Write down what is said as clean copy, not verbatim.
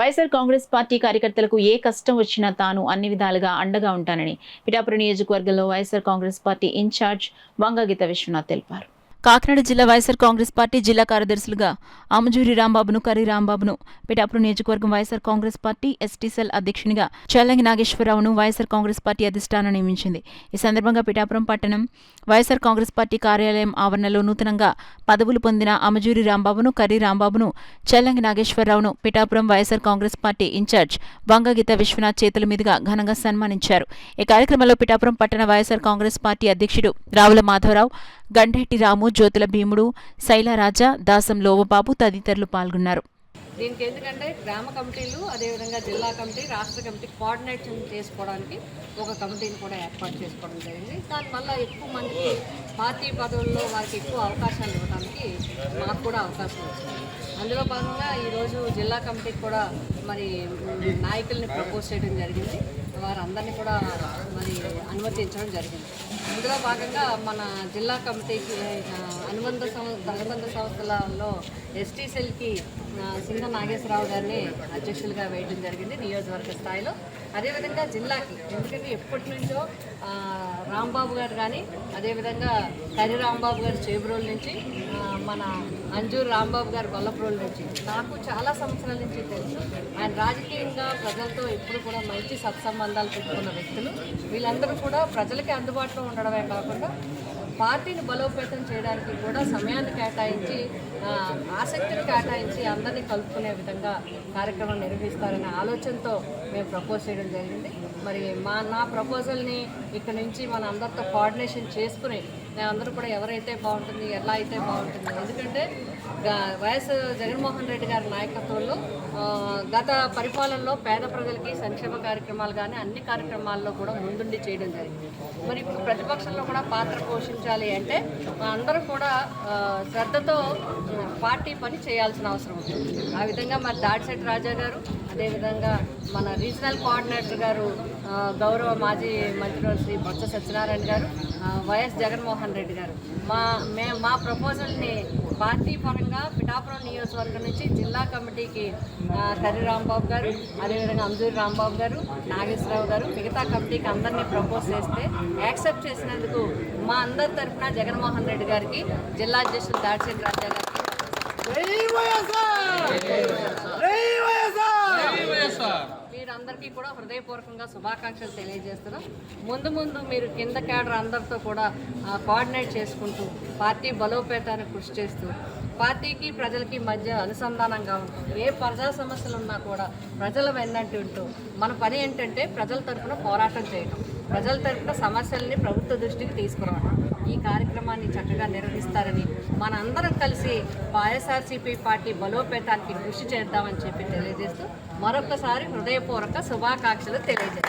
YSR Congress party కార్యకర్తలకు ఏ కష్టం వచ్చినా తాను అన్ని విధాలుగా అండగా ఉంటానని పిఠాపురం నియోజకవర్గంలో YSR Congress party in charge Vanga Geetha Vishwanath తెలిపారు. కాకినాడ జిల్లా వైఎస్ఆర్ కాంగ్రెస్ పార్టీ జిల్లా కార్యదర్శులుగా అమజూరి రాంబాబును, కర్రీ రాంబాబును, పిఠాపురం నియోజకవర్గం YSR Congress party ST cell అధ్యక్షునిగా చల్లంగి నాగేశ్వరరావును వైఎస్ఆర్ కాంగ్రెస్ పార్టీ అధిష్టానం నియమించింది. ఈ సందర్భంగా పిఠాపురం పట్టణం వైఎస్ఆర్ కాంగ్రెస్ పార్టీ కార్యాలయం ఆవరణలో నూతనంగా పదవులు పొందిన అమజూరి రాంబాబును, కర్రీ రాంబాబును, చల్లంగి నాగేశ్వరరావును Pithapuram YSR Congress party in charge Vanga Geetha Vishwanath చేతుల మీదుగా ఘనంగా సన్మానించారు. ఈ కార్యక్రమంలో పిఠాపురం పట్టణ వైఎస్ఆర్ కాంగ్రెస్ పార్టీ అధ్యక్షుడు రావుల మాధవరావు, గండెట్టి రాము, జ్యోతుల భీముడు, శైలరాజా, దాసం లోవబాబు తదితరులు పాల్గొన్నారు. దీనికి ఎందుకంటే గ్రామ కమిటీలు, అదేవిధంగా జిల్లా కమిటీ, రాష్ట్ర కమిటీ కోఆర్డినేషన్ చేసుకోవడానికి ఒక కమిటీని కూడా ఏర్పాటు చేసుకోవడం జరిగింది. దానివల్ల ఎక్కువ మందికి పార్టీ పదవుల్లో వారికి ఎక్కువ అవకాశాలు ఇవ్వడానికి మాకు కూడా అవకాశం వచ్చింది. అందులో భాగంగా ఈరోజు జిల్లా కమిటీకి కూడా మరి నాయకుల్ని ప్రపోజ్ చేయడం జరిగింది. వారందరినీ కూడా మరి అనుమతించడం జరిగింది. అందులో భాగంగా మన జిల్లా కమిటీకి అనుబంధ సంస్థలలో ఎస్టీ సెల్కి సింగ నాగేశ్వరరావు గారిని అధ్యక్షులుగా వేయడం జరిగింది నియోజకవర్గ స్థాయిలో. అదేవిధంగా జిల్లాకి, ఎందుకంటే ఎప్పటి నుంచో రాంబాబు గారు కానీ, అదేవిధంగా కర్రీ రాంబాబు గారు చేబ్రోల్ నుంచి, మన అంజూరు రాంబాబు గారు గొల్లప్రోల్ నుంచి నాకు చాలా సంవత్సరాల నుంచి తెలుసు. ఆయన రాజకీయంగా ప్రజలతో ఎప్పుడు కూడా మంచి సత్సంబంధాలు పెట్టుకున్న వ్యక్తులు. వీళ్ళందరూ కూడా ప్రజలకి అందుబాటులో ఉండడమే కాకుండా పార్టీని బలోపేతం చేయడానికి కూడా సమయాన్ని కేటాయించి, ఆసక్తిని కేటాయించి అందరినీ కలుపుకునే విధంగా కార్యక్రమం నిర్వహిస్తారనే ఆలోచనతో మేము ప్రపోజ్ చేయడం జరిగింది. మరి నా ప్రపోజల్ని ఇక్కడ నుంచి మన అందరితో కోఆర్డినేషన్ చేసుకుని అందరూ కూడా ఎవరైతే బాగుంటుంది, ఎలా అయితే బాగుంటుంది, ఎందుకంటే వైఎస్ జగన్మోహన్ రెడ్డి గారి నాయకత్వంలో గత పరిపాలనలో పేద ప్రజలకి సంక్షేమ కార్యక్రమాలు కానీ అన్ని కార్యక్రమాల్లో కూడా ముందుండి చేయడం జరిగింది. మరి ఇప్పుడు ప్రతిపక్షంలో కూడా పాత్ర పోషించాలి అంటే అందరూ కూడా శ్రద్ధతో పార్టీ పని చేయాల్సిన అవసరం ఉంటుంది. ఆ విధంగా మరి దాడిశెట్టి రాజా గారు, అదేవిధంగా మన రీజనల్ కోఆర్డినేటర్ గారు గౌరవ మాజీ మంత్రివర్యులు శ్రీ బొత్స సత్యనారాయణ గారు, వైఎస్ జగన్మోహన్ రెడ్డి గారు మా ప్రపోజల్ని పార్టీ పరంగా పిఠాపురం నియోజకవర్గం నుంచి జిల్లా కమిటీకి కర్రీ రాంబాబు గారు, అదేవిధంగా అంజూరి రాంబాబు గారు, నాగేశ్వరరావు గారు, మిగతా కమిటీకి అందరినీ ప్రపోజ్ చేస్తే యాక్సెప్ట్ చేసినందుకు మా అందరి తరఫున జగన్మోహన్ రెడ్డి గారికి, జిల్లా అధ్యక్షులు దాడిశెట్టి రాజా గారికి మీరందరికీ కూడా హృదయపూర్వకంగా శుభాకాంక్షలు తెలియజేస్తున్నాం. ముందు మీరు కింద క్యాడర్ అందరితో కూడా కోఆర్డినేట్ చేసుకుంటూ పార్టీ బలోపేతానికి కృషి చేస్తూ పార్టీకి ప్రజలకి మధ్య అనుసంధానంగా ఉంటూ ఏ ప్రజా సమస్యలు ఉన్నా కూడా ప్రజల వెన్నంటి ఉంటూ మన పని ఏంటంటే ప్రజల తరఫున పోరాటం చేయడం, ప్రజల తరఫున సమస్యల్ని ప్రభుత్వ దృష్టికి తీసుకురావడం. ఈ కార్యక్రమాన్ని చక్కగా నిర్వహిస్తారని మనందరం కలిసి వైఎస్ఆర్సీపీ పార్టీ బలోపేతానికి కృషి చేద్దామని చెప్పి తెలియజేస్తూ మరొకసారి హృదయపూర్వక శుభాకాంక్షలు తెలియజేస్తాం.